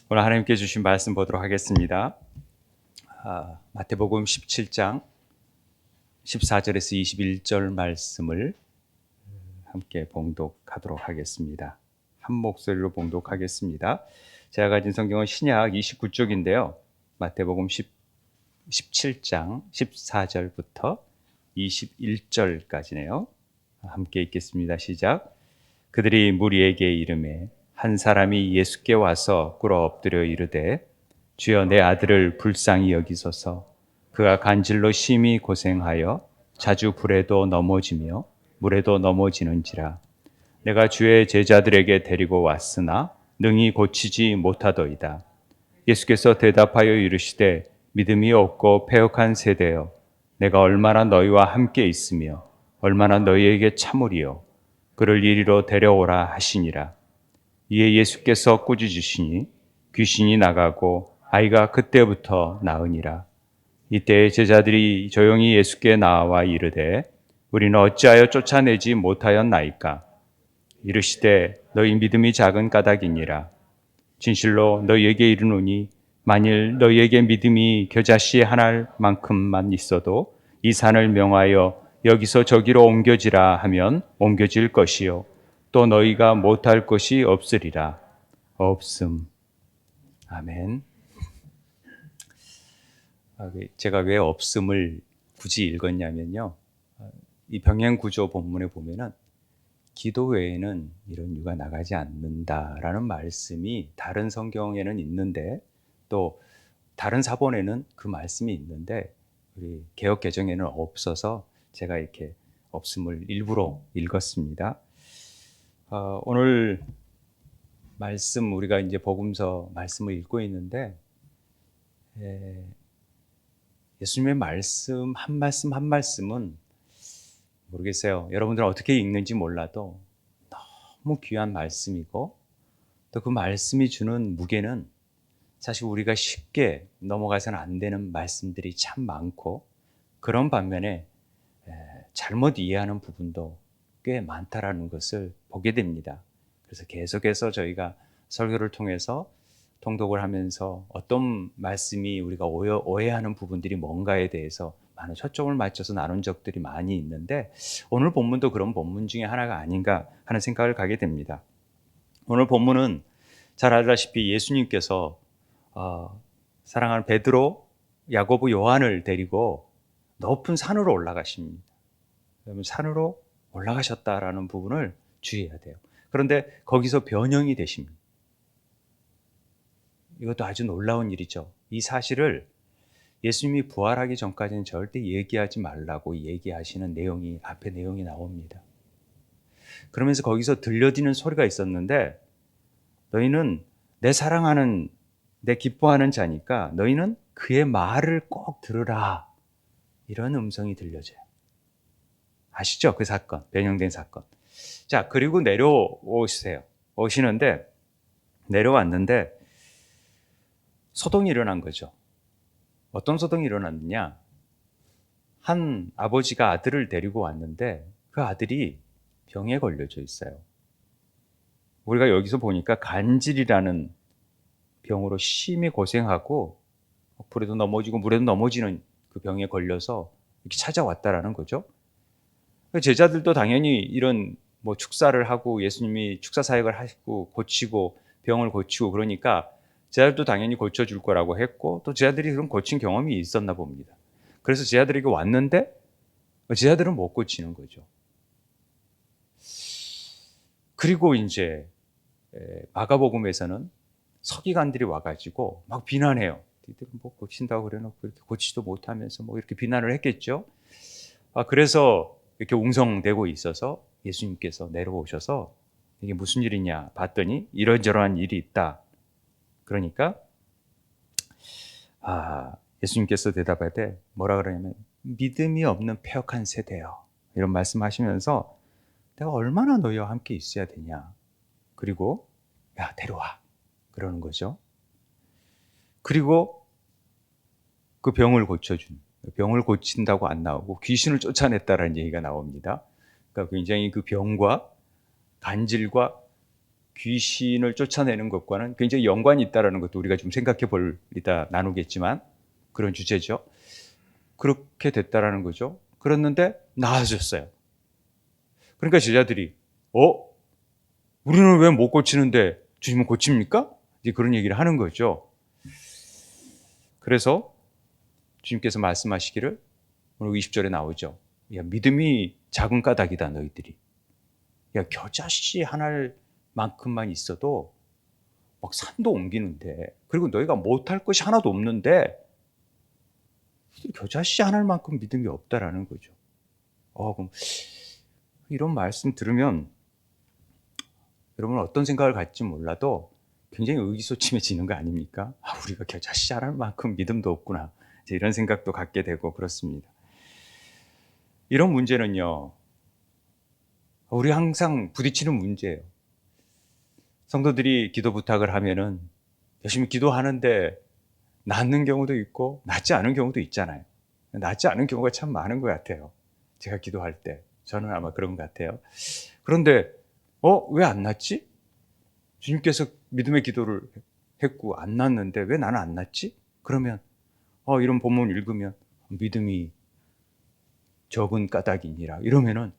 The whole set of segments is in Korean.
오늘 하나님께 주신 말씀 보도록 하겠습니다. 마태복음 17장 14절에서 21절 말씀을 함께 봉독하도록 하겠습니다. 한 목소리로 봉독하겠습니다. 제가 가진 성경은 신약 29쪽인데요. 마태복음 17장 14절부터 21절까지네요. 함께 읽겠습니다. 시작. 그들이 무리에게 이르매 한 사람이 예수께 와서 꿇어 엎드려 이르되 주여 내 아들을 불쌍히 여기소서. 그가 간질로 심히 고생하여 자주 불에도 넘어지며 물에도 넘어지는지라. 내가 주의 제자들에게 데리고 왔으나 능히 고치지 못하더이다. 예수께서 대답하여 이르시되 믿음이 없고 패역한 세대여, 내가 얼마나 너희와 함께 있으며 얼마나 너희에게 참으리요. 그를 이리로 데려오라 하시니라. 이에 예수께서 꾸짖으시니 귀신이 나가고 아이가 그때부터 나으니라. 이때 제자들이 조용히 예수께 나와 이르되 우리는 어찌하여 쫓아내지 못하였나이까? 이르시되 너희 믿음이 작은 까닭이니라. 진실로 너희에게 이르노니 만일 너희에게 믿음이 겨자씨 하나 만큼만 있어도 이 산을 명하여 여기서 저기로 옮겨지라 하면 옮겨질 것이요 또 너희가 못할 것이 없으리라. 없음. 아멘. 제가 왜 없음을 굳이 읽었냐면요, 이 병행구조 본문에 보면은 기도 외에는 이런 유가 나가지 않는다라는 말씀이 다른 성경에는 있는데, 또 다른 사본에는 그 말씀이 있는데 우리 개역 개정에는 없어서 제가 이렇게 없음을 일부러 읽었습니다. 오늘 말씀, 우리가 이제 복음서 말씀을 읽고 있는데 예수님의 말씀 한 말씀 한 말씀은 모르겠어요. 여러분들은 어떻게 읽는지 몰라도 너무 귀한 말씀이고, 또 그 말씀이 주는 무게는 사실 우리가 쉽게 넘어가서는 안 되는 말씀들이 참 많고, 그런 반면에 잘못 이해하는 부분도 꽤 많다라는 것을 보게 됩니다. 그래서 계속해서 저희가 설교를 통해서 통독을 하면서 어떤 말씀이 우리가 오해하는 부분들이 뭔가에 대해서 많은 초점을 맞춰서 나눈 적들이 많이 있는데, 오늘 본문도 그런 본문 중에 하나가 아닌가 하는 생각을 가게 됩니다. 오늘 본문은 잘 알다시피 예수님께서 사랑하는 베드로, 야고보, 요한을 데리고 높은 산으로 올라가십니다. 그러면 산으로 올라가셨다라는 부분을 주의해야 돼요. 그런데 거기서 변형이 되십니다. 이것도 아주 놀라운 일이죠. 이 사실을 예수님이 부활하기 전까지는 절대 얘기하지 말라고 얘기하시는 내용이, 앞에 내용이 나옵니다. 그러면서 거기서 들려지는 소리가 있었는데, 너희는 내 사랑하는, 내 기뻐하는 자니까 너희는 그의 말을 꼭 들으라, 이런 음성이 들려져요. 아시죠? 그 사건, 변형된 사건. 자, 그리고 오시는데, 내려왔는데 소동이 일어난 거죠. 어떤 소동이 일어났느냐? 한 아버지가 아들을 데리고 왔는데 그 아들이 병에 걸려져 있어요. 우리가 여기서 보니까 간질이라는 병으로 심히 고생하고 불에도 넘어지고 물에도 넘어지는 그 병에 걸려서 이렇게 찾아왔다라는 거죠. 제자들도 당연히 이런 축사를 하고 예수님이 축사 사역을 하시고 고치고 병을 고치고 그러니까 제자들도 당연히 고쳐줄 거라고 했고, 또 제자들이 그런 고친 경험이 있었나 봅니다. 그래서 제자들에게 왔는데 제자들은 못 고치는 거죠. 그리고 이제 마가복음에서는 서기관들이 와가지고 막 비난해요. 니들 뭐 고친다고 그래놓고 이렇게 고치지도 못하면서 이렇게 비난을 했겠죠. 그래서 이렇게 웅성대고 있어서 예수님께서 내려오셔서 이게 무슨 일이냐 봤더니 이런저런 일이 있다. 그러니까 예수님께서 대답하되 뭐라 그러냐면 믿음이 없는 패역한 세대요, 이런 말씀하시면서 내가 얼마나 너희와 함께 있어야 되냐, 그리고 야 데려와, 그러는 거죠. 그리고 그 병을 병을 고친다고 안 나오고 귀신을 쫓아냈다라는 얘기가 나옵니다. 그러니까 굉장히 그 병과 간질과 귀신을 쫓아내는 것과는 굉장히 연관이 있다는 것도 우리가 좀 생각해 볼 이따 나누겠지만 그런 주제죠. 그렇게 됐다라는 거죠. 그랬는데 나아졌어요. 그러니까 제자들이 우리는 왜 못 고치는데 주님은 고칩니까? 이제 그런 얘기를 하는 거죠. 그래서 주님께서 말씀하시기를 오늘 20절에 나오죠. 야, 믿음이 작은 까닭이다 너희들이. 야, 겨자씨 하나만큼만 있어도 막 산도 옮기는데, 그리고 너희가 못할 것이 하나도 없는데 겨자씨 하나만큼 믿음이 없다라는 거죠. 그럼 이런 말씀 들으면 여러분 어떤 생각을 갖지 몰라도 굉장히 의기소침해지는 거 아닙니까? 우리가 겨자씨 하나만큼 믿음도 없구나. 이런 생각도 갖게 되고 그렇습니다. 이런 문제는요, 우리 항상 부딪히는 문제예요. 성도들이 기도 부탁을 하면은 열심히 기도하는데 낫는 경우도 있고 낫지 않은 경우도 있잖아요. 낫지 않은 경우가 참 많은 것 같아요. 제가 기도할 때 저는 아마 그런 것 같아요. 그런데 왜 안 낫지? 주님께서 믿음의 기도를 했고 안 낫는데 왜 나는 안 낫지? 그러면 이런 본문 읽으면 믿음이 적은 까닭이니라 이러면은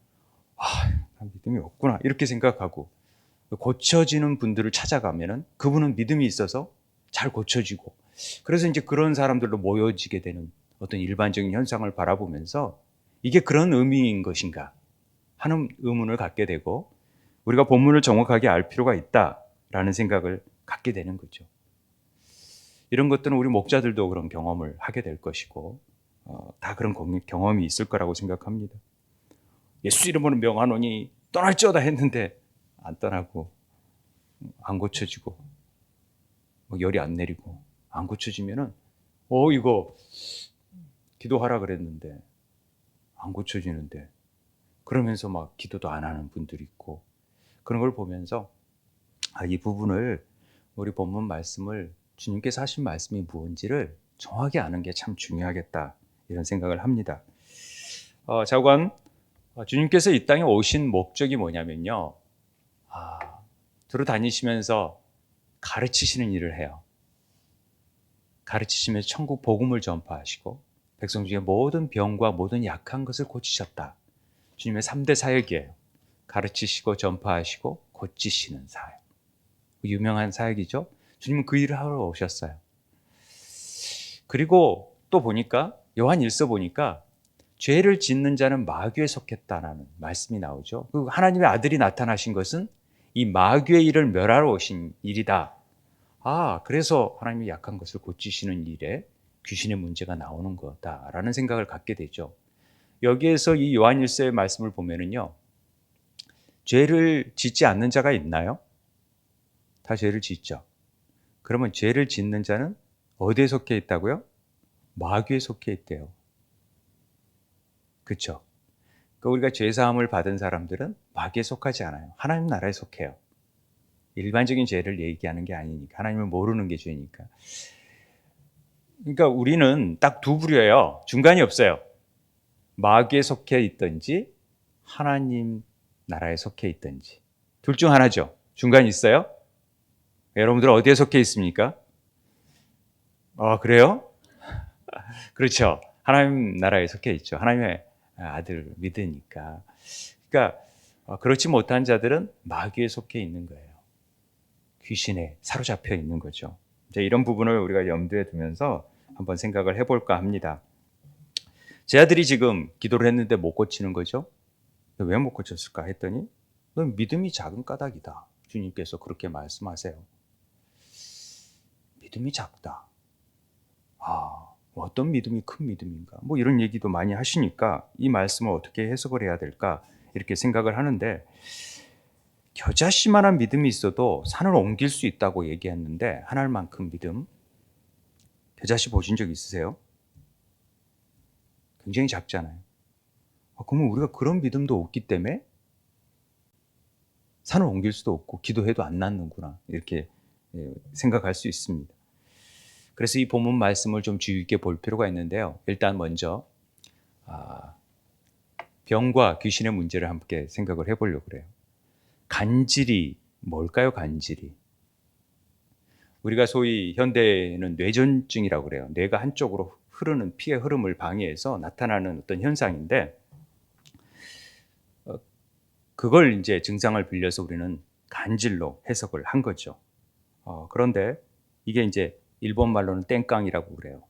믿음이 없구나 이렇게 생각하고, 고쳐지는 분들을 찾아가면은 그분은 믿음이 있어서 잘 고쳐지고, 그래서 이제 그런 사람들로 모여지게 되는 어떤 일반적인 현상을 바라보면서 이게 그런 의미인 것인가 하는 의문을 갖게 되고, 우리가 본문을 정확하게 알 필요가 있다라는 생각을 갖게 되는 거죠. 이런 것들은 우리 목자들도 그런 경험을 하게 될 것이고 다 그런 경험이 있을 거라고 생각합니다. 예수 이름으로 명하노니 떠날지어다 했는데 안 떠나고 안 고쳐지고 열이 안 내리고 안 고쳐지면은 이거 기도하라 그랬는데 안 고쳐지는데, 그러면서 막 기도도 안 하는 분들이 있고, 그런 걸 보면서 이 부분을, 우리 본문 말씀을 주님께서 하신 말씀이 무엇인지를 정확히 아는 게 참 중요하겠다 이런 생각을 합니다. 자관, 주님께서 이 땅에 오신 목적이 뭐냐면요, 두루 다니시면서 가르치시는 일을 해요. 가르치시면서 천국 복음을 전파하시고 백성 중에 모든 병과 모든 약한 것을 고치셨다. 주님의 3대 사역이에요. 가르치시고 전파하시고 고치시는 사역. 유명한 사역이죠. 주님은 그 일을 하러 오셨어요. 그리고 또 보니까 요한 1서 보니까 죄를 짓는 자는 마귀에 속했다라는 말씀이 나오죠. 그 하나님의 아들이 나타나신 것은 이 마귀의 일을 멸하러 오신 일이다. 그래서 하나님이 약한 것을 고치시는 일에 귀신의 문제가 나오는 거다라는 생각을 갖게 되죠. 여기에서 이 요한 1서의 말씀을 보면은요, 죄를 짓지 않는 자가 있나요? 다 죄를 짓죠. 그러면 죄를 짓는 자는 어디에 속해 있다고요? 마귀에 속해 있대요. 그렇죠? 그러니까 우리가 죄사함을 받은 사람들은 마귀에 속하지 않아요. 하나님 나라에 속해요. 일반적인 죄를 얘기하는 게 아니니까, 하나님을 모르는 게 죄니까. 그러니까 우리는 딱 두 부류예요. 중간이 없어요. 마귀에 속해 있든지 하나님 나라에 속해 있든지, 둘 중 하나죠. 중간이 있어요? 여러분들 어디에 속해 있습니까? 그래요? 그렇죠. 하나님 나라에 속해 있죠. 하나님의 아들 믿으니까. 그러니까 그렇지 못한 자들은 마귀에 속해 있는 거예요. 귀신에 사로잡혀 있는 거죠. 이제 이런 부분을 우리가 염두에 두면서 한번 생각을 해볼까 합니다. 제 아들이 지금 기도를 했는데 못 고치는 거죠. 왜 못 고쳤을까 했더니 넌 믿음이 작은 까닭이다. 주님께서 그렇게 말씀하세요. 믿음이 작다. 어떤 믿음이 큰 믿음인가? 이런 얘기도 많이 하시니까 이 말씀을 어떻게 해석을 해야 될까? 이렇게 생각을 하는데, 겨자씨만한 믿음이 있어도 산을 옮길 수 있다고 얘기했는데 하늘만큼 믿음, 겨자씨 보신 적 있으세요? 굉장히 작잖아요. 그러면 우리가 그런 믿음도 없기 때문에 산을 옮길 수도 없고 기도해도 안 낫는구나 이렇게 생각할 수 있습니다. 그래서 이 본문 말씀을 좀 주의 있게 볼 필요가 있는데요. 일단 먼저 병과 귀신의 문제를 함께 생각을 해보려고 그래요. 간질이 뭘까요, 간질이? 우리가 소위 현대에는 뇌전증이라고 그래요. 뇌가 한쪽으로 흐르는 피의 흐름을 방해해서 나타나는 어떤 현상인데, 그걸 이제 증상을 빌려서 우리는 간질로 해석을 한 거죠. 그런데 이게 이제 일본 말로는 땡깡이라고 그래요.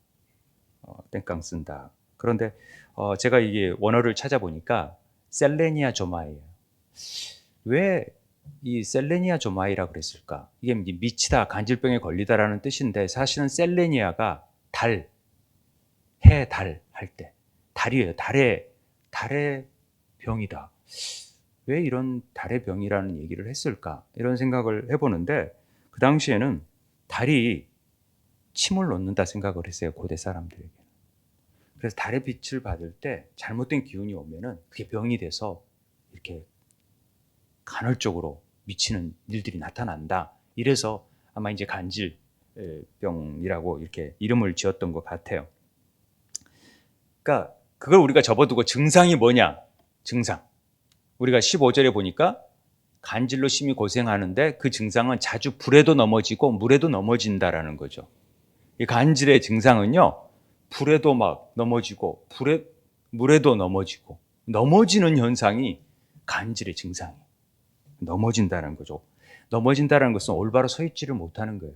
땡깡 쓴다. 그런데 제가 이게 원어를 찾아보니까 셀레니아 조마이예요. 왜 이 셀레니아 조마이라 그랬을까? 이게 미치다, 간질병에 걸리다라는 뜻인데 사실은 셀레니아가 달, 해, 달 할 때 달이에요. 달의 병이다. 왜 이런 달의 병이라는 얘기를 했을까? 이런 생각을 해보는데 그 당시에는 달이 침을 놓는다 생각을 했어요. 고대 사람들에게. 그래서 달의 빛을 받을 때 잘못된 기운이 오면은 그게 병이 돼서 이렇게 간헐적으로 미치는 일들이 나타난다. 이래서 아마 이제 간질병이라고 이렇게 이름을 지었던 것 같아요. 그러니까 그걸 우리가 접어두고 증상이 뭐냐? 증상. 우리가 15절에 보니까 간질로 심히 고생하는데 그 증상은 자주 불에도 넘어지고 물에도 넘어진다라는 거죠. 이 간질의 증상은요, 불에도 막 넘어지고 물에도 넘어지고 넘어지는 현상이 간질의 증상이에요. 넘어진다는 거죠. 넘어진다는 것은 올바로 서 있지를 못하는 거예요.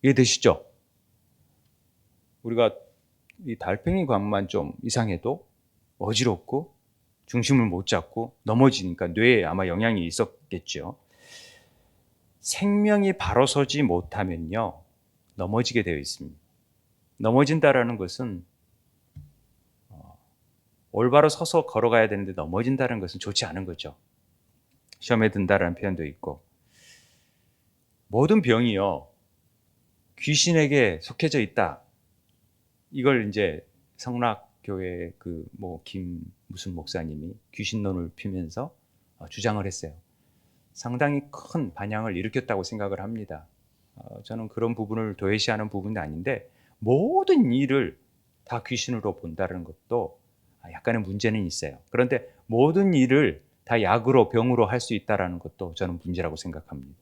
이해되시죠? 우리가 이 달팽이 관만 좀 이상해도 어지럽고 중심을 못 잡고 넘어지니까 뇌에 아마 영향이 있었겠죠. 생명이 바로 서지 못하면요, 넘어지게 되어 있습니다. 넘어진다라는 것은 올바로 서서 걸어가야 되는데 넘어진다는 것은 좋지 않은 거죠. 시험에 든다라는 표현도 있고, 모든 병이요 귀신에게 속해져 있다. 이걸 이제 성락교회 김 무슨 목사님이 귀신론을 피면서 주장을 했어요. 상당히 큰 반향을 일으켰다고 생각을 합니다. 저는 그런 부분을 도외시하는 부분이 아닌데 모든 일을 다 귀신으로 본다는 것도 약간의 문제는 있어요. 그런데 모든 일을 다 약으로 병으로 할 수 있다는 것도 저는 문제라고 생각합니다.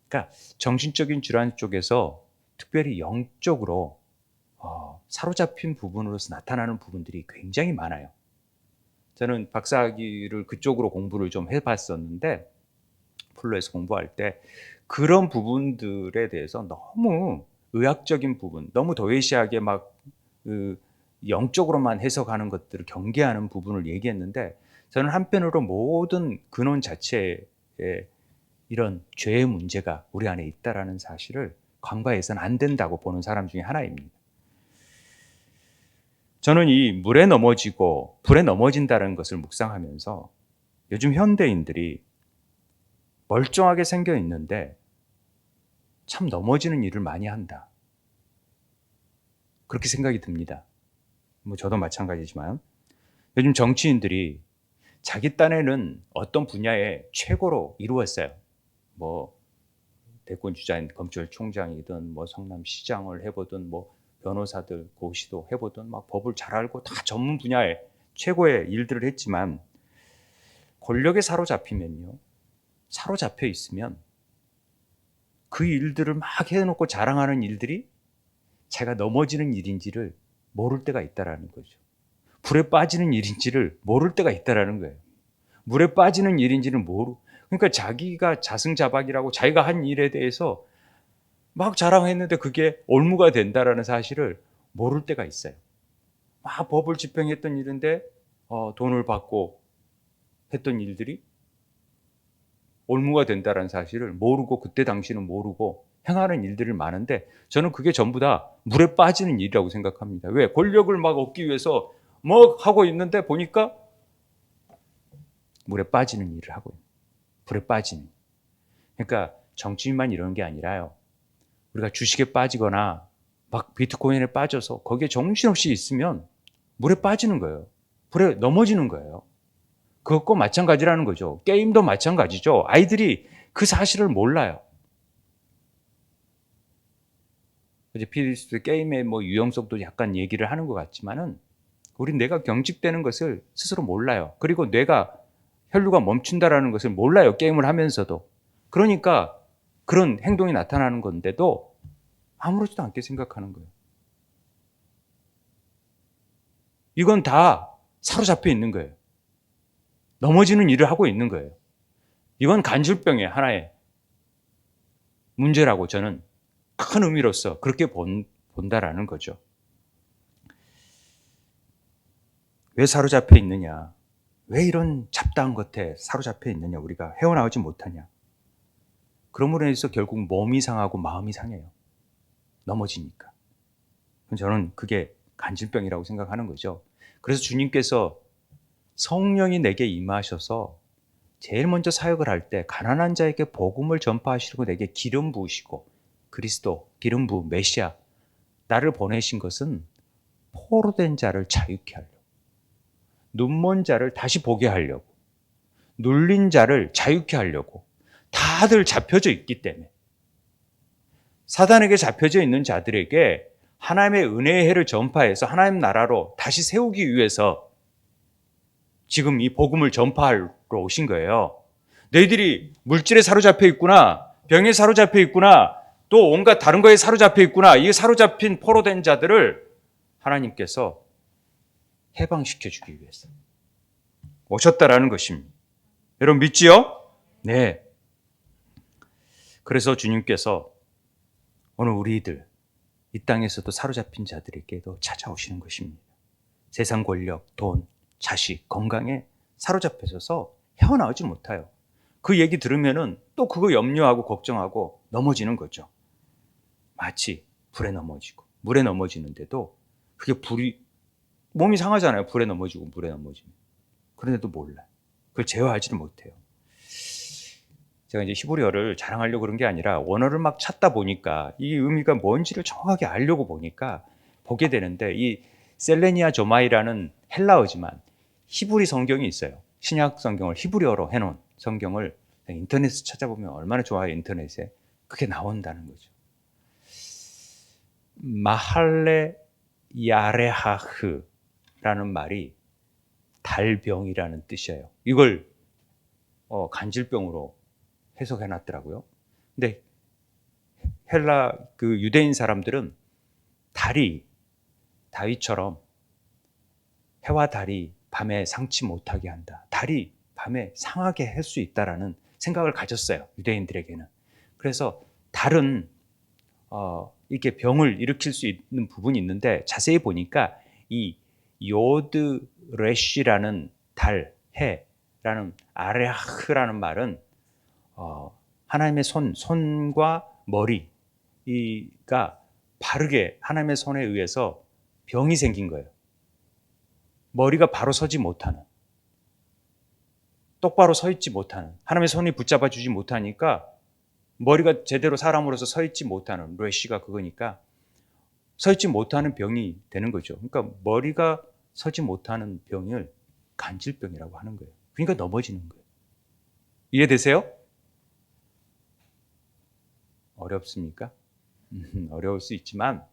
그러니까 정신적인 질환 쪽에서 특별히 영적으로 사로잡힌 부분으로서 나타나는 부분들이 굉장히 많아요. 저는 박사학위를 그쪽으로 공부를 좀 해봤었는데 플로에서 공부할 때 그런 부분들에 대해서 너무 의학적인 부분, 너무 도외시하게 영적으로만 해석하는 것들을 경계하는 부분을 얘기했는데 저는 한편으로 모든 근원 자체에 이런 죄의 문제가 우리 안에 있다라는 사실을 간과해서는 안 된다고 보는 사람 중에 하나입니다. 저는 이 물에 넘어지고 불에 넘어진다는 것을 묵상하면서 요즘 현대인들이 멀쩡하게 생겨 있는데 참 넘어지는 일을 많이 한다. 그렇게 생각이 듭니다. 저도 마찬가지지만 요즘 정치인들이 자기 딴에는 어떤 분야에 최고로 이루었어요. 대권 주자인 검찰총장이든 성남시장을 해보든 변호사들 고시도 해보든 법을 잘 알고 다 전문 분야에 최고의 일들을 했지만 권력에 사로잡혀 있으면 그 일들을 막 해놓고 자랑하는 일들이 자기가 넘어지는 일인지를 모를 때가 있다라는 거죠. 불에 빠지는 일인지를 모를 때가 있다라는 거예요. 물에 빠지는 일인지는 그러니까 자기가 자승자박이라고 자기가 한 일에 대해서 막 자랑했는데 그게 올무가 된다라는 사실을 모를 때가 있어요. 막 법을 집행했던 일인데 돈을 받고 했던 일들이 올무가 된다라는 사실을 모르고 그때 당시는 모르고 행하는 일들이 많은데 저는 그게 전부 다 물에 빠지는 일이라고 생각합니다. 왜? 권력을 막 얻기 위해서 하고 있는데 보니까 물에 빠지는 일을 하고 있는, 불에 빠지는. 그러니까 정치인만 이러는 게 아니라요. 우리가 주식에 빠지거나 비트코인에 빠져서 거기에 정신없이 있으면 물에 빠지는 거예요. 불에 넘어지는 거예요. 그것과 마찬가지라는 거죠. 게임도 마찬가지죠. 아이들이 그 사실을 몰라요. 이제 피디스도 게임의 유용성도 약간 얘기를 하는 것 같지만은 우리 뇌가 경직되는 것을 스스로 몰라요. 그리고 뇌가 혈류가 멈춘다라는 것을 몰라요. 게임을 하면서도. 그러니까 그런 행동이 나타나는 건데도 아무렇지도 않게 생각하는 거예요. 이건 다 사로잡혀 있는 거예요. 넘어지는 일을 하고 있는 거예요. 이건 간질병의 하나의 문제라고 저는 큰 의미로서 그렇게 본다라는 거죠. 왜 사로잡혀 있느냐? 왜 이런 잡다한 것에 사로잡혀 있느냐? 우리가 헤어나오지 못하냐? 그러므로 인해서 결국 몸이 상하고 마음이 상해요. 넘어지니까. 저는 그게 간질병이라고 생각하는 거죠. 그래서 주님께서 성령이 내게 임하셔서 제일 먼저 사역을 할 때 가난한 자에게 복음을 전파하시고 내게 기름 부으시고 그리스도, 기름 부은 메시아 나를 보내신 것은 포로된 자를 자유케 하려고, 눈먼 자를 다시 보게 하려고, 눌린 자를 자유케 하려고. 다들 잡혀져 있기 때문에 사단에게 잡혀져 있는 자들에게 하나님의 은혜의 해를 전파해서 하나님 나라로 다시 세우기 위해서 지금 이 복음을 전파하러 오신 거예요. 너희들이 물질에 사로잡혀 있구나, 병에 사로잡혀 있구나, 또 온갖 다른 거에 사로잡혀 있구나. 이 사로잡힌 포로된 자들을 하나님께서 해방시켜 주기 위해서 오셨다라는 것입니다. 여러분 믿지요? 네. 그래서 주님께서 오늘 우리들 이 땅에서도 사로잡힌 자들에게도 찾아오시는 것입니다. 세상 권력, 돈, 자식, 건강에 사로잡혀서 헤어나오지 못해요. 그 얘기 들으면은 또 그거 염려하고 걱정하고 넘어지는 거죠. 마치 불에 넘어지고 물에 넘어지는데도 그게 불이 몸이 상하잖아요. 불에 넘어지고 물에 넘어지면. 그런데도 몰라요. 그걸 제어하지를 못해요. 제가 이제 히브리어를 자랑하려고 그런 게 아니라 원어를 막 찾다 보니까 이 의미가 뭔지를 정확하게 알려고 보니까 보게 되는데, 이 셀레니아 조마이라는 헬라어지만 히브리 성경이 있어요. 신약 성경을 히브리어로 해놓은 성경을 인터넷에서 찾아보면 얼마나 좋아요. 인터넷에 그게 나온다는 거죠. 마할레 야레하흐라는 말이 달병이라는 뜻이에요. 이걸 간질병으로 해석해 놨더라고요. 근데 헬라 그 유대인 사람들은 달이 다윗처럼 해와 달이 밤에 상치 못하게 한다, 달이 밤에 상하게 할 수 있다라는 생각을 가졌어요. 유대인들에게는. 그래서 달은 이렇게 병을 일으킬 수 있는 부분이 있는데, 자세히 보니까 이 요드 레시라는 달, 해라는 아레하흐라는 말은 하나님의 손과 머리가 바르게 하나님의 손에 의해서 병이 생긴 거예요. 머리가 바로 서지 못하는, 똑바로 서 있지 못하는, 하나님의 손이 붙잡아 주지 못하니까 머리가 제대로 사람으로서 서 있지 못하는, 레시가 그거니까 서 있지 못하는 병이 되는 거죠. 그러니까 머리가 서지 못하는 병을 간질병이라고 하는 거예요. 그러니까 넘어지는 거예요. 이해되세요? 어렵습니까? 어려울 수 있지만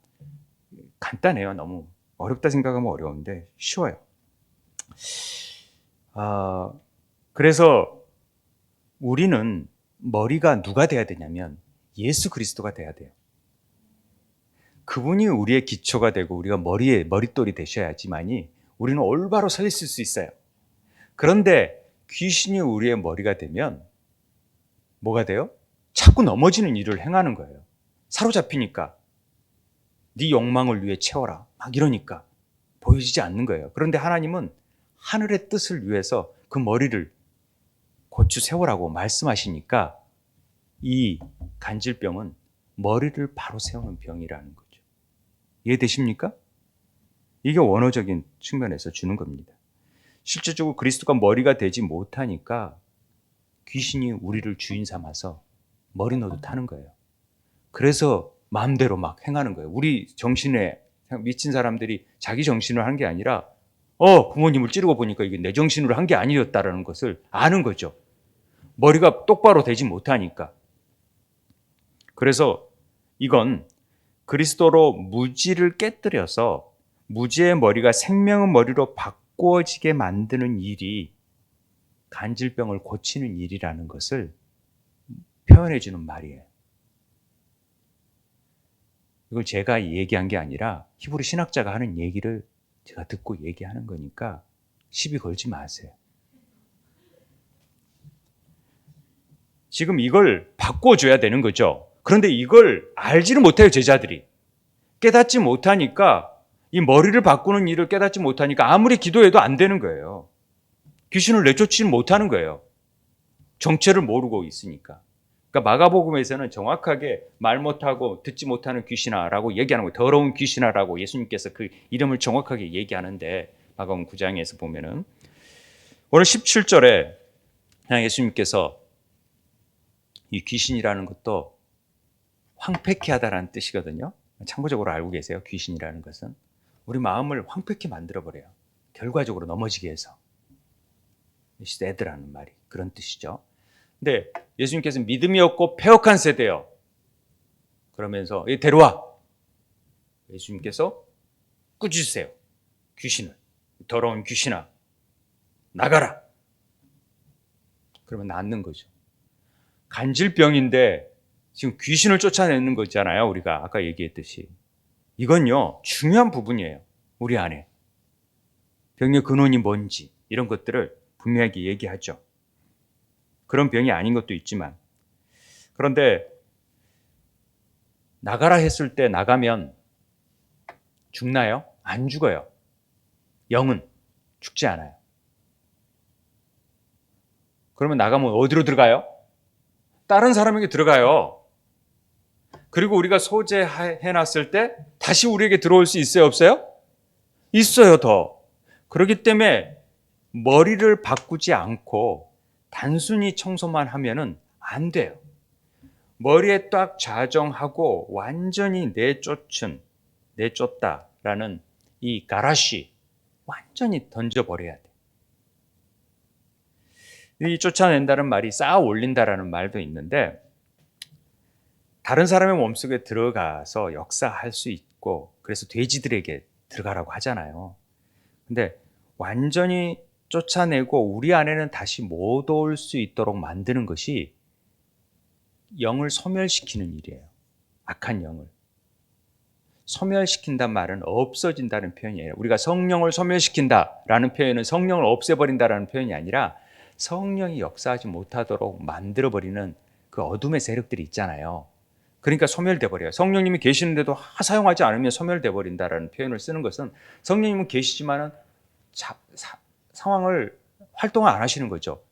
간단해요. 너무 어렵다 생각하면 어려운데 쉬워요. 그래서 우리는 머리가 누가 돼야 되냐면 예수 그리스도가 돼야 돼요. 그분이 우리의 기초가 되고 우리가 머릿돌이 되셔야지만이 우리는 올바로 서 있을 수 있어요. 그런데 귀신이 우리의 머리가 되면 뭐가 돼요? 자꾸 넘어지는 일을 행하는 거예요. 사로잡히니까 네 욕망을 위해 채워라 막 이러니까 보여지지 않는 거예요. 그런데 하나님은 하늘의 뜻을 위해서 그 머리를 고추 세우라고 말씀하시니까 이 간질병은 머리를 바로 세우는 병이라는 거죠. 이해되십니까? 이게 원어적인 측면에서 주는 겁니다. 실질적으로 그리스도가 머리가 되지 못하니까 귀신이 우리를 주인 삼아서 머리 노릇 하는 거예요. 그래서 마음대로 막 행하는 거예요. 우리 정신에 미친 사람들이 자기 정신으로 한 게 아니라 부모님을 찌르고 보니까 이게 내 정신으로 한 게 아니었다라는 것을 아는 거죠. 머리가 똑바로 되지 못하니까. 그래서 이건 그리스도로 무지를 깨뜨려서 무지의 머리가 생명의 머리로 바꾸어지게 만드는 일이 간질병을 고치는 일이라는 것을 표현해 주는 말이에요. 이걸 제가 얘기한 게 아니라 히브리 신학자가 하는 얘기를 제가 듣고 얘기하는 거니까 시비 걸지 마세요. 지금 이걸 바꿔줘야 되는 거죠. 그런데 이걸 알지를 못해요, 제자들이. 깨닫지 못하니까, 이 머리를 바꾸는 일을 깨닫지 못하니까 아무리 기도해도 안 되는 거예요. 귀신을 내쫓지 못하는 거예요. 정체를 모르고 있으니까. 그러니까 마가복음에서는 정확하게 말 못하고 듣지 못하는 귀신아라고 얘기하는 거예요. 더러운 귀신아라고 예수님께서 그 이름을 정확하게 얘기하는데, 마가복음 9장에서 보면은 오늘 17절에 그냥 예수님께서 이 귀신이라는 것도 황폐케 하다라는 뜻이거든요. 참고적으로 알고 계세요. 귀신이라는 것은 우리 마음을 황폐케 만들어버려요. 결과적으로 넘어지게 해서. 세드라는 말이 그런 뜻이죠. 근데 예수님께서 믿음이 없고 패역한 세대요. 그러면서 데려와. 예수님께서 꾸짖으세요. 귀신을. 더러운 귀신아. 나가라. 그러면 낫는 거죠. 간질병인데 지금 귀신을 쫓아내는 거잖아요. 우리가 아까 얘기했듯이. 이건요, 중요한 부분이에요. 우리 안에. 병의 근원이 뭔지 이런 것들을 분명하게 얘기하죠. 그런 병이 아닌 것도 있지만. 그런데 나가라 했을 때 나가면 죽나요? 안 죽어요. 영은 죽지 않아요. 그러면 나가면 어디로 들어가요? 다른 사람에게 들어가요. 그리고 우리가 소재해놨을 때 다시 우리에게 들어올 수 있어요? 없어요? 있어요, 더. 그렇기 때문에 머리를 바꾸지 않고 단순히 청소만 하면은 안 돼요. 머리에 딱 자정하고 완전히 내쫓다라는 이 가라시 완전히 던져버려야 돼. 이 쫓아낸다는 말이 쌓아 올린다라는 말도 있는데 다른 사람의 몸속에 들어가서 역사할 수 있고 그래서 돼지들에게 들어가라고 하잖아요. 근데 완전히 쫓아내고 우리 안에는 다시 못 올 수 있도록 만드는 것이 영을 소멸시키는 일이에요. 악한 영을. 소멸시킨단 말은 없어진다는 표현이에요. 우리가 성령을 소멸시킨다라는 표현은 성령을 없애버린다라는 표현이 아니라 성령이 역사하지 못하도록 만들어버리는 그 어둠의 세력들이 있잖아요. 그러니까 소멸돼 버려요. 성령님이 계시는데도 사용하지 않으면 소멸돼 버린다라는 표현을 쓰는 것은 성령님은 계시지만은 상황을 활동을 안 하시는 거죠.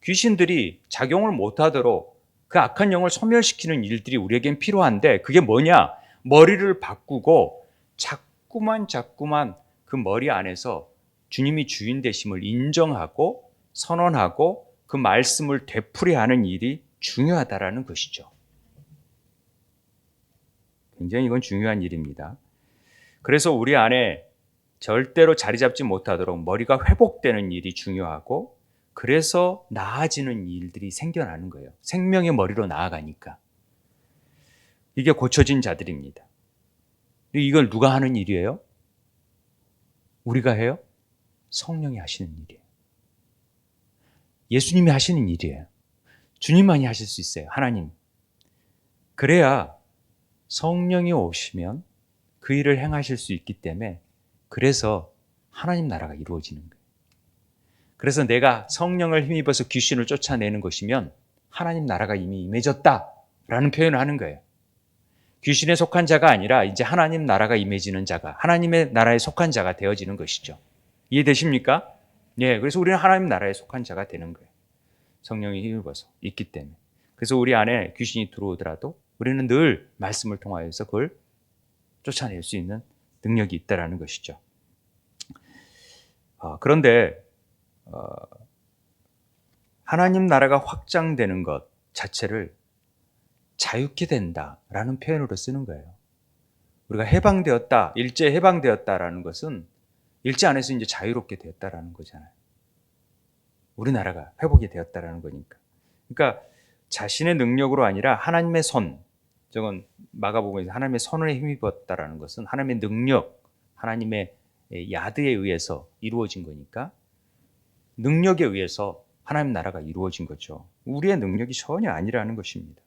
귀신들이 작용을 못하도록 그 악한 영을 소멸시키는 일들이 우리에겐 필요한데 그게 뭐냐? 머리를 바꾸고 자꾸만 그 머리 안에서 주님이 주인 되심을 인정하고 선언하고 그 말씀을 되풀이하는 일이 중요하다라는 것이죠. 굉장히 이건 중요한 일입니다. 그래서 우리 안에 절대로 자리 잡지 못하도록 머리가 회복되는 일이 중요하고 그래서 나아지는 일들이 생겨나는 거예요. 생명의 머리로 나아가니까. 이게 고쳐진 자들입니다. 이걸 누가 하는 일이에요? 우리가 해요? 성령이 하시는 일이에요. 예수님이 하시는 일이에요. 주님만이 하실 수 있어요. 하나님. 그래야 성령이 오시면 그 일을 행하실 수 있기 때문에 그래서 하나님 나라가 이루어지는 거예요. 그래서 내가 성령을 힘입어서 귀신을 쫓아내는 것이면 하나님 나라가 이미 임해졌다라는 표현을 하는 거예요. 귀신에 속한 자가 아니라 이제 하나님 나라가 임해지는 자가 하나님의 나라에 속한 자가 되어지는 것이죠. 이해되십니까? 네, 그래서 우리는 하나님 나라에 속한 자가 되는 거예요. 성령이 힘입어서 있기 때문에. 그래서 우리 안에 귀신이 들어오더라도 우리는 늘 말씀을 통하여서 그걸 쫓아낼 수 있는 능력이 있다라는 것이죠. 그런데 하나님 나라가 확장되는 것 자체를 자유케 된다라는 표현으로 쓰는 거예요. 우리가 해방되었다, 일제 해방되었다라는 것은 일제 안에서 이제 자유롭게 되었다라는 거잖아요. 우리나라가 회복이 되었다라는 거니까. 그러니까 자신의 능력으로 아니라 하나님의 손, 저건 마가복음에서 하나님의 손에 힘입었다라는 것은 하나님의 능력, 하나님의 야드에 의해서 이루어진 거니까 능력에 의해서 하나님 나라가 이루어진 거죠. 우리의 능력이 전혀 아니라는 것입니다.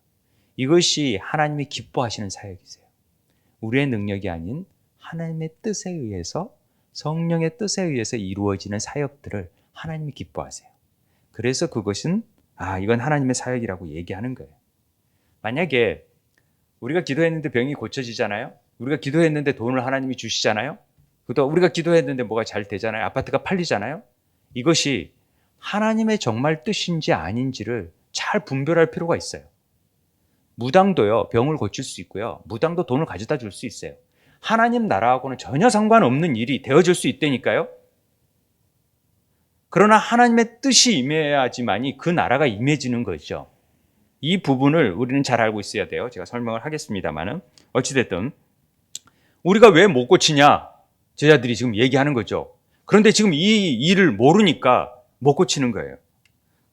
이것이 하나님이 기뻐하시는 사역이세요. 우리의 능력이 아닌 하나님의 뜻에 의해서, 성령의 뜻에 의해서 이루어지는 사역들을 하나님이 기뻐하세요. 그래서 그것은 이건 하나님의 사역이라고 얘기하는 거예요. 만약에 우리가 기도했는데 병이 고쳐지잖아요. 우리가 기도했는데 돈을 하나님이 주시잖아요. 또 우리가 기도했는데 뭐가 잘 되잖아요. 아파트가 팔리잖아요. 이것이 하나님의 정말 뜻인지 아닌지를 잘 분별할 필요가 있어요. 무당도요, 병을 고칠 수 있고요. 무당도 돈을 가져다 줄 수 있어요. 하나님 나라하고는 전혀 상관없는 일이 되어질 수 있다니까요. 그러나 하나님의 뜻이 임해야지만이 그 나라가 임해지는 거죠. 이 부분을 우리는 잘 알고 있어야 돼요. 제가 설명을 하겠습니다만은 어찌됐든 우리가 왜 못 고치냐? 제자들이 지금 얘기하는 거죠. 그런데 지금 이 일을 모르니까 못 고치는 거예요.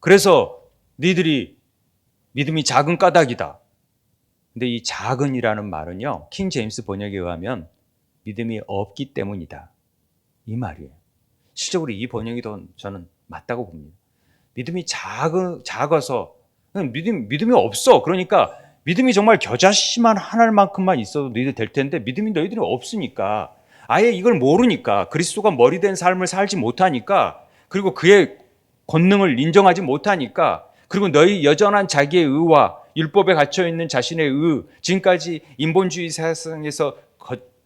그래서 니들이 믿음이 작은 까닭이다. 근데 이 작은이라는 말은요, 킹 제임스 번역에 의하면 믿음이 없기 때문이다. 이 말이에요. 실적으로 이 번역이 더 저는 맞다고 봅니다. 믿음이 작아서 믿음이 없어. 그러니까 믿음이 정말 겨자씨만 하나만큼만 있어도 너희들 될 텐데 믿음이 너희들이 없으니까, 아예 이걸 모르니까, 그리스도가 머리 된 삶을 살지 못하니까, 그리고 그의 권능을 인정하지 못하니까, 그리고 너희 여전한 자기의 의와 율법에 갇혀 있는 자신의 의, 지금까지 인본주의 세상에서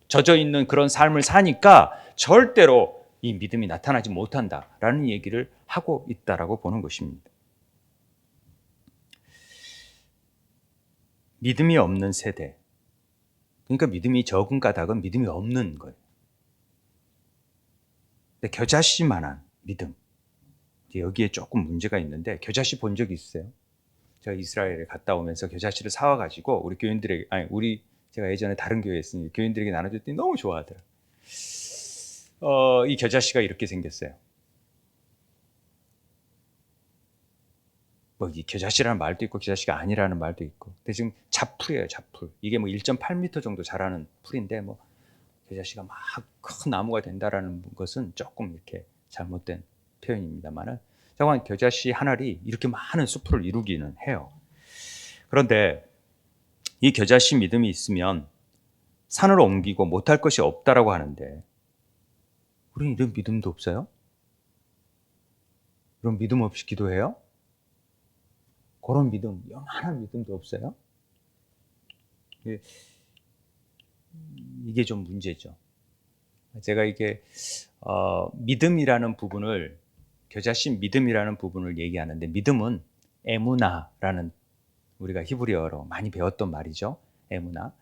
젖어 있는 그런 삶을 사니까 절대로 이 믿음이 나타나지 못한다라는 얘기를 하고 있다라고 보는 것입니다. 믿음이 없는 세대, 그러니까 믿음이 적은 까닭은 믿음이 없는 거예요. 근데 겨자씨만한 믿음, 여기에 조금 문제가 있는데, 겨자씨 본 적 있으세요? 제가 이스라엘에 갔다 오면서 겨자씨를 사와가지고 우리 교인들에게, 제가 예전에 다른 교회에 있으니 교인들에게 나눠줬더니 너무 좋아하더라고요. 이 겨자씨가 이렇게 생겼어요. 이 겨자씨라는 말도 있고 겨자씨가 아니라는 말도 있고. 근데 지금 잡풀이에요, 잡풀. 이게 1.8m 정도 자라는 풀인데, 겨자씨가 막 큰 나무가 된다라는 것은 조금 이렇게 잘못된 표현입니다만은, 정말 겨자씨 한 알이 이렇게 많은 숲을 이루기는 해요. 그런데 이 겨자씨 믿음이 있으면 산을 옮기고 못할 것이 없다라고 하는데, 우리는 이런 믿음도 없어요? 그런 믿음 없이 기도해요? 그런 믿음, 요만한 믿음도 없어요? 이게 좀 문제죠. 제가 이게 믿음이라는 부분을, 겨자씨 믿음이라는 부분을 얘기하는데, 믿음은 에무나라는, 우리가 히브리어로 많이 배웠던 말이죠. 에무나.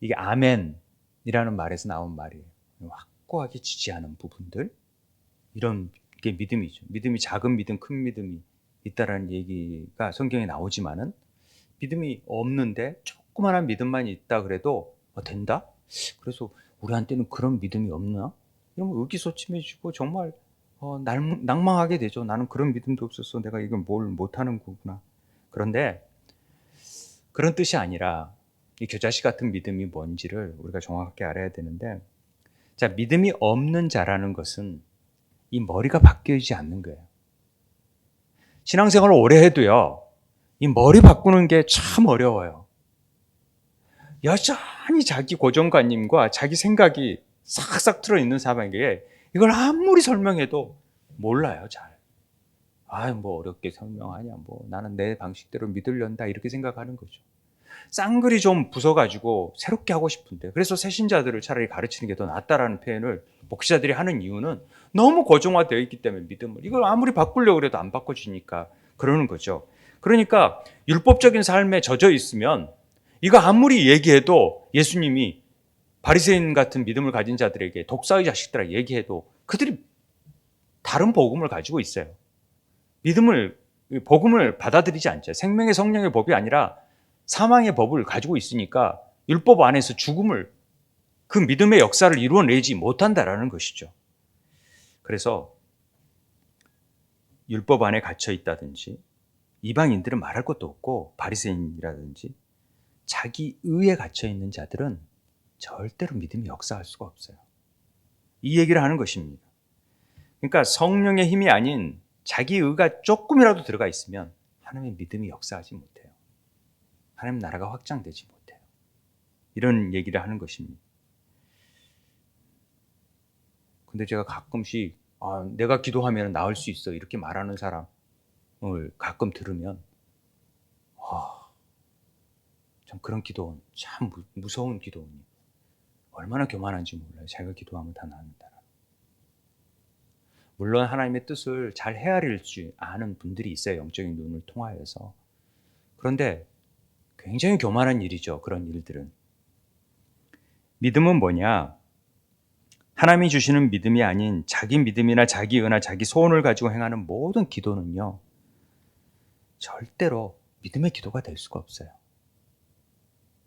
이게 아멘이라는 말에서 나온 말이에요. 확고하게 지지하는 부분들, 이런 게 믿음이죠. 믿음이 작은 믿음, 큰 믿음이 있다라는 얘기가 성경에 나오지만은, 믿음이 없는데 조그만한 믿음만 있다 그래도 된다? 그래서 우리한테는 그런 믿음이 없나? 이러면 의기소침해지고 정말 낭망하게 되죠. 나는 그런 믿음도 없었어. 내가 이걸 뭘 못하는 거구나. 그런데 그런 뜻이 아니라 이 겨자씨 같은 믿음이 뭔지를 우리가 정확하게 알아야 되는데, 자, 믿음이 없는 자라는 것은 이 머리가 바뀌지 않는 거예요. 신앙생활을 오래 해도요, 이 머리 바꾸는 게 참 어려워요. 여전히 자기 고정관념과 자기 생각이 싹싹 틀어있는 사람에게 이걸 아무리 설명해도 몰라요, 잘. 어렵게 설명하냐, 나는 내 방식대로 믿으련다, 이렇게 생각하는 거죠. 쌍글이 좀 부숴가지고 새롭게 하고 싶은데, 그래서 새신자들을 차라리 가르치는 게 더 낫다라는 표현을 목사들이 하는 이유는 너무 고정화되어 있기 때문에, 믿음을 이걸 아무리 바꾸려고 해도 안 바꿔지니까 그러는 거죠. 그러니까 율법적인 삶에 젖어 있으면 이거 아무리 얘기해도, 예수님이 바리새인 같은 믿음을 가진 자들에게, 독사의 자식들아 얘기해도 그들이 다른 복음을 가지고 있어요. 복음을 받아들이지 않죠. 생명의 성령의 법이 아니라 사망의 법을 가지고 있으니까 율법 안에서 죽음을, 그 믿음의 역사를 이루어내지 못한다라는 것이죠. 그래서 율법 안에 갇혀 있다든지, 이방인들은 말할 것도 없고, 바리새인이라든지 자기 의에 갇혀 있는 자들은 절대로 믿음이 역사할 수가 없어요. 이 얘기를 하는 것입니다. 그러니까 성령의 힘이 아닌 자기 의가 조금이라도 들어가 있으면 하나님의 믿음이 역사하지 못해요. 하나님 나라가 확장되지 못해요. 이런 얘기를 하는 것입니다. 근데 제가 가끔씩 내가 기도하면 나을 수 있어 이렇게 말하는 사람을 가끔 들으면 참 그런 기도원, 참 무서운 기도원이 얼마나 교만한지 몰라요. 자기가 기도하면 다 나는다. 물론 하나님의 뜻을 잘 헤아릴 줄 아는 분들이 있어요. 영적인 눈을 통하여서. 그런데 굉장히 교만한 일이죠. 그런 일들은. 믿음은 뭐냐? 하나님이 주시는 믿음이 아닌 자기 믿음이나 자기 의나 자기 소원을 가지고 행하는 모든 기도는요, 절대로 믿음의 기도가 될 수가 없어요.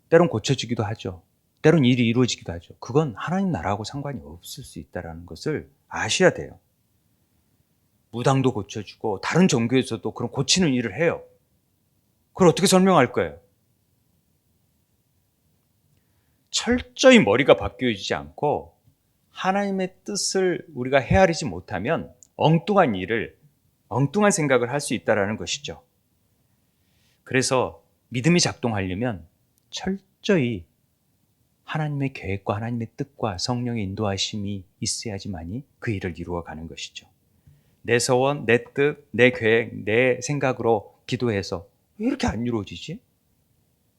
때론 고쳐지기도 하죠. 때론 일이 이루어지기도 하죠. 그건 하나님 나라하고 상관이 없을 수 있다는 것을 아셔야 돼요. 무당도 고쳐주고 다른 종교에서도 그런 고치는 일을 해요. 그걸 어떻게 설명할 거예요? 철저히 머리가 바뀌어지지 않고 하나님의 뜻을 우리가 헤아리지 못하면 엉뚱한 일을, 엉뚱한 생각을 할 수 있다는 것이죠. 그래서 믿음이 작동하려면 철저히 하나님의 계획과 하나님의 뜻과 성령의 인도하심이 있어야지만이 그 일을 이루어가는 것이죠. 내 소원, 내 뜻, 내 계획, 내 생각으로 기도해서 왜 이렇게 안 이루어지지?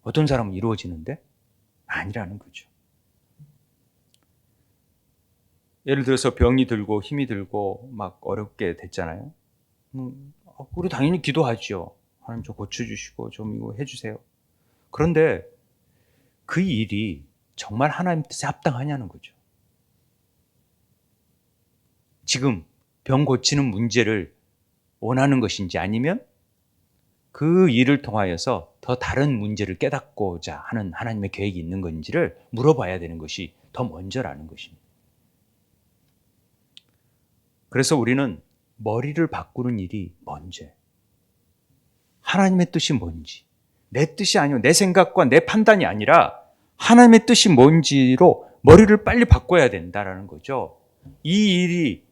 어떤 사람은 이루어지는데 아니라는 거죠. 예를 들어서 병이 들고 힘이 들고 막 어렵게 됐잖아요. 우리 당연히 기도하죠. 하나님 저 고쳐주시고 좀 이거 해주세요. 그런데 그 일이 정말 하나님 뜻에 합당하냐는 거죠. 지금 병 고치는 문제를 원하는 것인지 아니면 그 일을 통하여서 더 다른 문제를 깨닫고자 하는 하나님의 계획이 있는 건지를 물어봐야 되는 것이 더 먼저라는 것입니다. 그래서 우리는 머리를 바꾸는 일이 먼저예요. 하나님의 뜻이 뭔지, 내 뜻이 아니고 내 생각과 내 판단이 아니라 하나님의 뜻이 뭔지로 머리를 빨리 바꿔야 된다는 거죠. 이 일이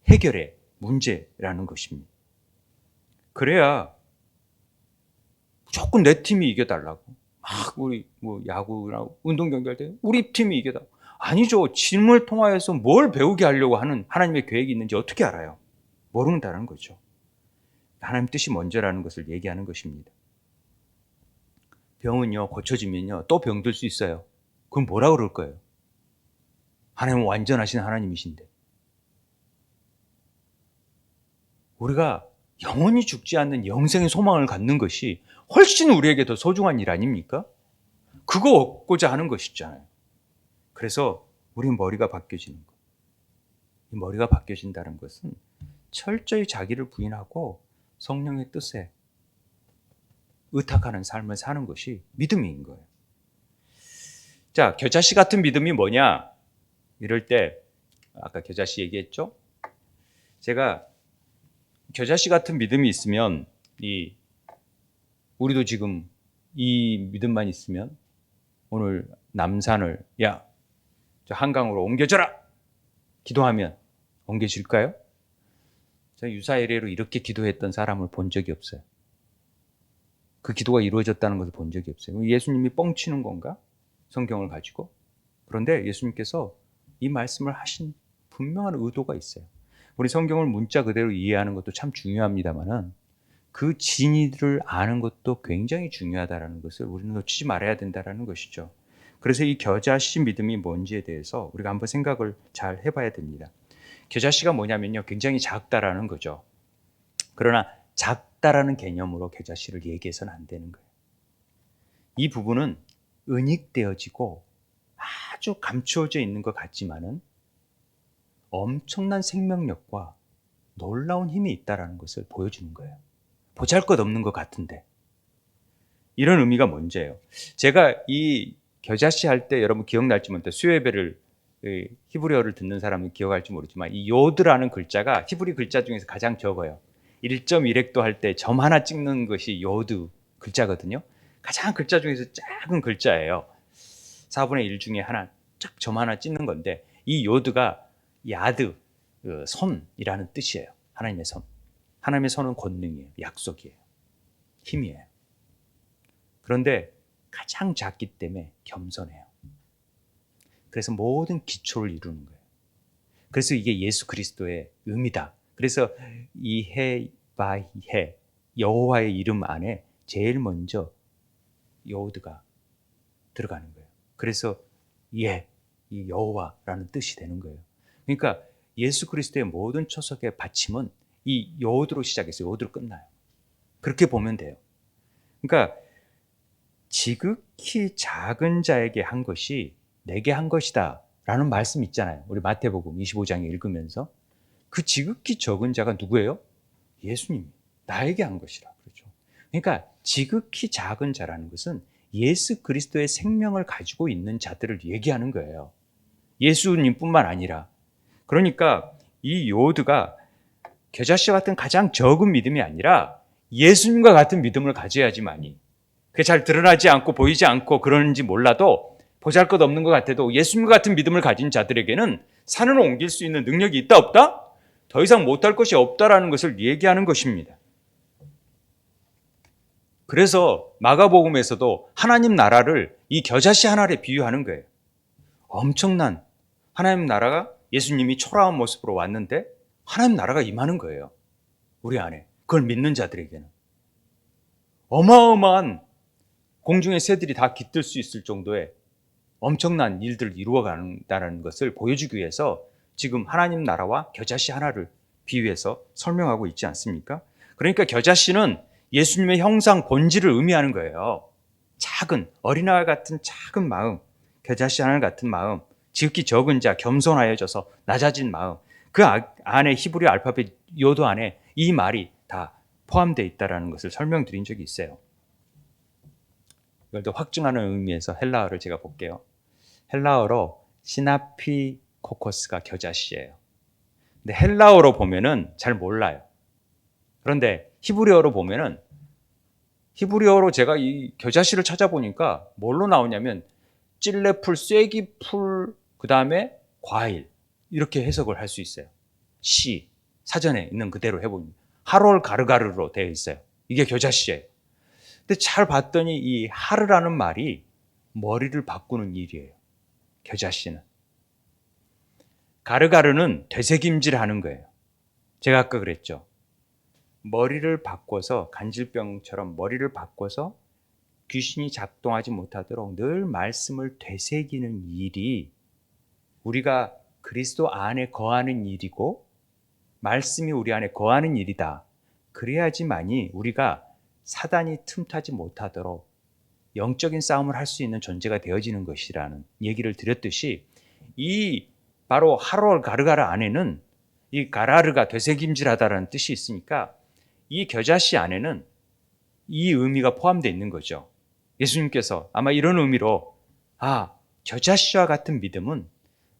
해결의 문제라는 것입니다. 그래야 무조건 내 팀이 이겨달라고. 막 우리 야구나 운동 경기할 때 우리 팀이 이겨달라고. 아니죠. 질문을 통하여서 뭘 배우게 하려고 하는 하나님의 계획이 있는지 어떻게 알아요? 모른다는 거죠. 하나님 뜻이 먼저라는 것을 얘기하는 것입니다. 병은요, 고쳐지면요, 또 병들 수 있어요. 그럼 뭐라 그럴 거예요? 하나님은 완전하신 하나님이신데. 우리가 영원히 죽지 않는 영생의 소망을 갖는 것이 훨씬 우리에게 더 소중한 일 아닙니까? 그거 얻고자 하는 것이잖아요. 그래서 우리 머리가 바뀌어지는 것. 이 머리가 바뀌어진다는 것은 철저히 자기를 부인하고 성령의 뜻에 의탁하는 삶을 사는 것이 믿음인 거예요. 자, 겨자씨 같은 믿음이 뭐냐? 이럴 때 아까 겨자씨 얘기했죠? 제가 겨자씨 같은 믿음이 있으면 우리도 지금 이 믿음만 있으면 오늘 남산을 저 한강으로 옮겨져라! 기도하면 옮겨질까요? 제가 유사일례로 이렇게 기도했던 사람을 본 적이 없어요. 그 기도가 이루어졌다는 것을 본 적이 없어요. 예수님이 뻥치는 건가? 성경을 가지고. 그런데 예수님께서 이 말씀을 하신 분명한 의도가 있어요. 우리 성경을 문자 그대로 이해하는 것도 참 중요합니다만은 그 진리를 아는 것도 굉장히 중요하다는 것을 우리는 놓치지 말아야 된다는 것이죠. 그래서 이 겨자씨 믿음이 뭔지에 대해서 우리가 한번 생각을 잘 해봐야 됩니다. 겨자씨가 뭐냐면요, 굉장히 작다라는 거죠. 그러나 작다라는 개념으로 겨자씨를 얘기해서는 안 되는 거예요. 이 부분은 은닉되어지고 아주 감추어져 있는 것 같지만은 엄청난 생명력과 놀라운 힘이 있다는 것을 보여주는 거예요. 보잘것없는 것 같은데. 이런 의미가 뭔지예요. 제가 이 겨자씨 할 때 여러분 기억날지 모르겠는데 수요예배를 히브리어를 듣는 사람은 기억할지 모르지만 이 요드라는 글자가 히브리 글자 중에서 가장 적어요. 1.1획도 할 때 점 하나 찍는 것이 요드 글자거든요. 가장 글자 중에서 작은 글자예요. 4분의 1 중에 하나, 쫙 점 하나 찍는 건데 이 요드가 야드, 손이라는 뜻이에요. 하나님의 손. 하나님의 선은 권능이에요. 약속이에요. 힘이에요. 그런데 가장 작기 때문에 겸손해요. 그래서 모든 기초를 이루는 거예요. 그래서 이게 예수 그리스도의 의미다. 그래서 이헤바이헤 여호와의 이름 안에 제일 먼저 요드가 들어가는 거예요. 그래서 이 여호와라는 뜻이 되는 거예요. 그러니까 예수 그리스도의 모든 초석의 받침은 이 요드로 시작해서 요드로 끝나요. 그렇게 보면 돼요. 그러니까 지극히 작은 자에게 한 것이 내게 한 것이다 라는 말씀 있잖아요. 우리 마태복음 25장에 읽으면서 그 지극히 적은 자가 누구예요? 예수님이 나에게 한 것이라 그러죠. 그러니까 지극히 작은 자라는 것은 예수 그리스도의 생명을 가지고 있는 자들을 얘기하는 거예요. 예수님뿐만 아니라. 그러니까 이 요드가 겨자씨와 같은 가장 적은 믿음이 아니라 예수님과 같은 믿음을 가져야지만이, 그게 잘 드러나지 않고 보이지 않고 그러는지 몰라도 보잘것없는 것 같아도 예수님과 같은 믿음을 가진 자들에게는 산을 옮길 수 있는 능력이 있다 없다? 더 이상 못할 것이 없다라는 것을 얘기하는 것입니다. 그래서 마가복음에서도 하나님 나라를 이 겨자씨 하나에 비유하는 거예요. 엄청난 하나님 나라가 예수님이 초라한 모습으로 왔는데 하나님 나라가 임하는 거예요. 우리 안에. 그걸 믿는 자들에게는. 어마어마한 공중의 새들이 다 깃들 수 있을 정도의 엄청난 일들을 이루어간다는 것을 보여주기 위해서 지금 하나님 나라와 겨자씨 하나를 비유해서 설명하고 있지 않습니까? 그러니까 겨자씨는 예수님의 형상 본질을 의미하는 거예요. 작은 어린아이 같은 작은 마음, 겨자씨 하나 같은 마음, 지극히 적은 자, 겸손하여져서 낮아진 마음, 그 안에 히브리 알파벳 요드 안에 이 말이 다 포함되어 있다는 것을 설명드린 적이 있어요. 이걸 더 확증하는 의미에서 헬라어를 제가 볼게요. 헬라어로 시나피코코스가 겨자씨예요. 근데 헬라어로 보면은 잘 몰라요. 그런데 히브리어로 보면은, 히브리어로 제가 이 겨자씨를 찾아보니까 뭘로 나오냐면 찔레풀, 쐐기풀, 그 다음에 과일, 이렇게 해석을 할 수 있어요. 씨, 사전에 있는 그대로 해보면 하롤 가르가르로 되어 있어요. 이게 겨자씨예요. 근데 잘 봤더니 이 하르라는 말이 머리를 바꾸는 일이에요. 겨자씨는. 가르가르는 되새김질하는 거예요. 제가 아까 그랬죠. 머리를 바꿔서, 간질병처럼 머리를 바꿔서 귀신이 작동하지 못하도록 늘 말씀을 되새기는 일이 우리가 그리스도 안에 거하는 일이고 말씀이 우리 안에 거하는 일이다. 그래야지만이 우리가 사단이 틈타지 못하도록 영적인 싸움을 할 수 있는 존재가 되어지는 것이라는 얘기를 드렸듯이, 이 바로 하롤 가르가르 안에는 이 가라르가 되새김질하다라는 뜻이 있으니까 이 겨자씨 안에는 이 의미가 포함되어 있는 거죠. 예수님께서 아마 이런 의미로 겨자씨와 같은 믿음은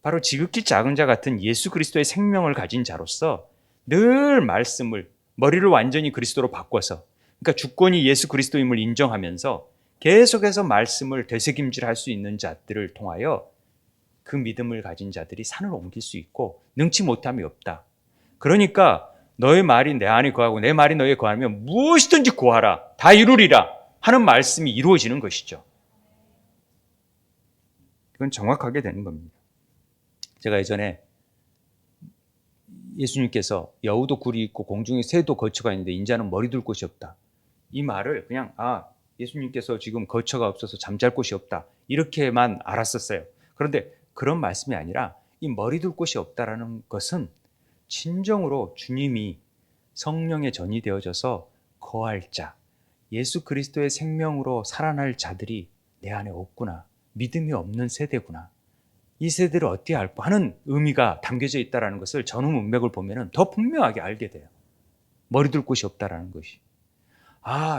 바로 지극히 작은 자 같은 예수 그리스도의 생명을 가진 자로서 늘 말씀을, 머리를 완전히 그리스도로 바꿔서, 그러니까 주권이 예수 그리스도임을 인정하면서 계속해서 말씀을 되새김질할 수 있는 자들을 통하여 그 믿음을 가진 자들이 산을 옮길 수 있고 능치 못함이 없다. 그러니까 너의 말이 내 안에 거하고 내 말이 너에 거하면 무엇이든지 구하라, 다 이루리라 하는 말씀이 이루어지는 것이죠. 이건 정확하게 되는 겁니다. 제가 예전에 예수님께서 여우도 굴이 있고 공중에 새도 거처가 있는데 인자는 머리 둘 곳이 없다, 이 말을 그냥 예수님께서 지금 거처가 없어서 잠잘 곳이 없다 이렇게만 알았었어요. 그런데 그런 말씀이 아니라 이 머리 둘 곳이 없다라는 것은 진정으로 주님이 성령의 전이 되어져서 거할 자, 예수 그리스도의 생명으로 살아날 자들이 내 안에 없구나, 믿음이 없는 세대구나, 이 세대를 어떻게 알고 하는 의미가 담겨져 있다는 것을 전후 문맥을 보면 더 분명하게 알게 돼요. 머리 둘 곳이 없다라는 것이.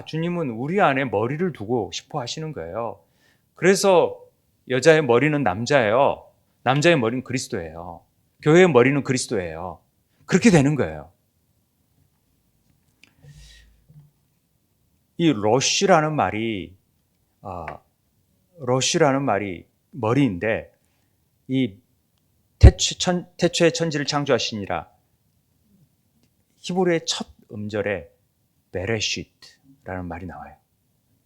주님은 우리 안에 머리를 두고 싶어 하시는 거예요. 그래서 여자의 머리는 남자예요. 남자의 머리는 그리스도예요. 교회의 머리는 그리스도예요. 그렇게 되는 거예요. 이 러쉬라는 말이 머리인데, 이 태초에 천지를 창조하시니라, 히브리의 첫 음절에 베레시트라는 말이 나와요.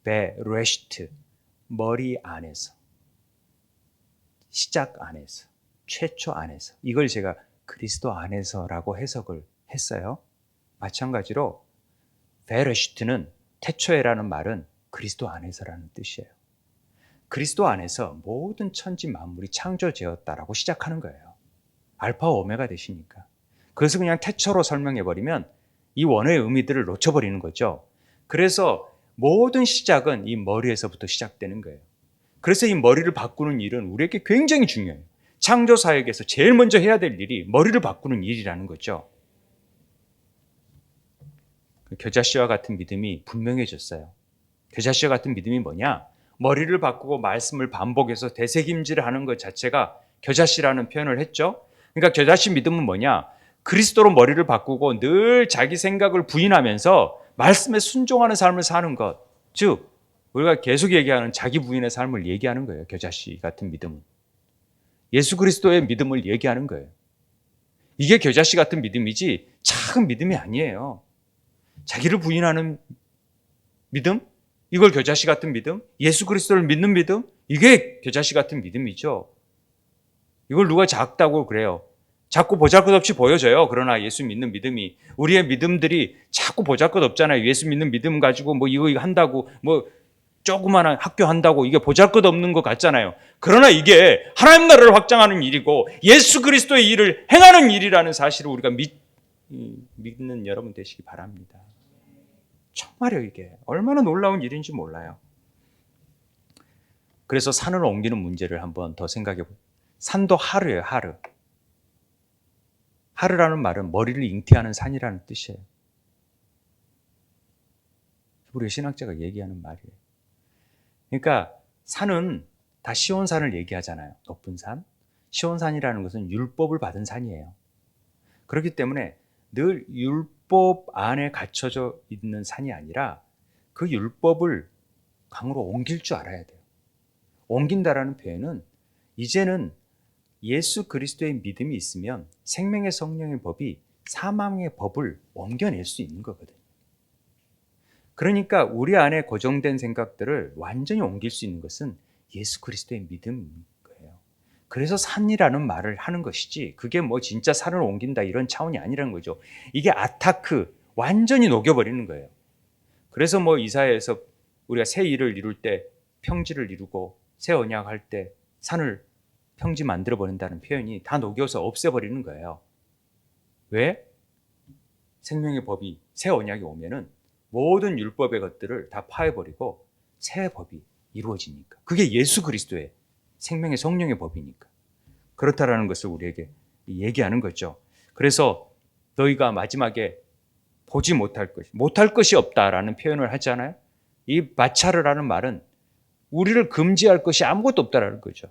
베레시트, 머리 안에서, 시작 안에서, 최초 안에서. 이걸 제가 그리스도 안에서라고 해석을 했어요. 마찬가지로 베레시트는 태초에라는 말은 그리스도 안에서라는 뜻이에요. 그리스도 안에서 모든 천지 만물이 창조되었다라고 시작하는 거예요. 알파와 오메가 되시니까. 그래서 그냥 태초로 설명해버리면 이 원어의 의미들을 놓쳐버리는 거죠. 그래서 모든 시작은 이 머리에서부터 시작되는 거예요. 그래서 이 머리를 바꾸는 일은 우리에게 굉장히 중요해요. 창조 사역에서 제일 먼저 해야 될 일이 머리를 바꾸는 일이라는 거죠. 겨자씨와 같은 믿음이 분명해졌어요. 겨자씨와 같은 믿음이 뭐냐? 머리를 바꾸고 말씀을 반복해서 되새김질을 하는 것 자체가 겨자씨라는 표현을 했죠. 그러니까 겨자씨 믿음은 뭐냐? 그리스도로 머리를 바꾸고 늘 자기 생각을 부인하면서 말씀에 순종하는 삶을 사는 것. 즉 우리가 계속 얘기하는 자기 부인의 삶을 얘기하는 거예요. 겨자씨 같은 믿음은. 예수 그리스도의 믿음을 얘기하는 거예요. 이게 겨자씨 같은 믿음이지 작은 믿음이 아니에요. 자기를 부인하는 믿음? 이걸 겨자씨 같은 믿음? 예수 그리스도를 믿는 믿음? 이게 겨자씨 같은 믿음이죠. 이걸 누가 작다고 그래요. 자꾸 보잘것없이 보여져요. 그러나 예수 믿는 믿음이. 우리의 믿음들이 자꾸 보잘것없잖아요. 예수 믿는 믿음 가지고 뭐 이거 한다고 뭐 조그마한 학교 한다고 이게 보잘것없는 것 같잖아요. 그러나 이게 하나님 나라를 확장하는 일이고 예수 그리스도의 일을 행하는 일이라는 사실을 우리가 믿는 여러분 되시기 바랍니다. 정말요, 이게 얼마나 놀라운 일인지 몰라요. 그래서 산을 옮기는 문제를 한번 더 생각해 보세요. 산도 하르예요, 하르. 하르라는 말은 머리를 잉태하는 산이라는 뜻이에요. 우리 신학자가 얘기하는 말이에요. 그러니까 산은 다 시온산을 얘기하잖아요. 높은 산. 시온산이라는 것은 율법을 받은 산이에요. 그렇기 때문에 늘 율법 안에 갇혀져 있는 산이 아니라 그 율법을 강으로 옮길 줄 알아야 돼요. 옮긴다라는 표현은 이제는 예수 그리스도의 믿음이 있으면 생명의 성령의 법이 사망의 법을 옮겨낼 수 있는 거거든요. 그러니까 우리 안에 고정된 생각들을 완전히 옮길 수 있는 것은 예수 그리스도의 믿음인 거예요. 그래서 산이라는 말을 하는 것이지 그게 뭐 진짜 산을 옮긴다 이런 차원이 아니라는 거죠. 이게 아타크, 완전히 녹여버리는 거예요. 그래서 뭐 이사야에서 우리가 새 일을 이룰 때 평지를 이루고 새 언약할 때 산을 평지 만들어버린다는 표현이 다 녹여서 없애버리는 거예요. 왜? 생명의 법이 새 언약이 오면은 모든 율법의 것들을 다 파해버리고 새 법이 이루어지니까. 그게 예수 그리스도의 생명의 성령의 법이니까. 그렇다라는 것을 우리에게 얘기하는 거죠. 그래서 너희가 마지막에 보지 못할 것이 없다라는 표현을 하잖아요. 이 마차르라는 말은 우리를 금지할 것이 아무것도 없다라는 거죠.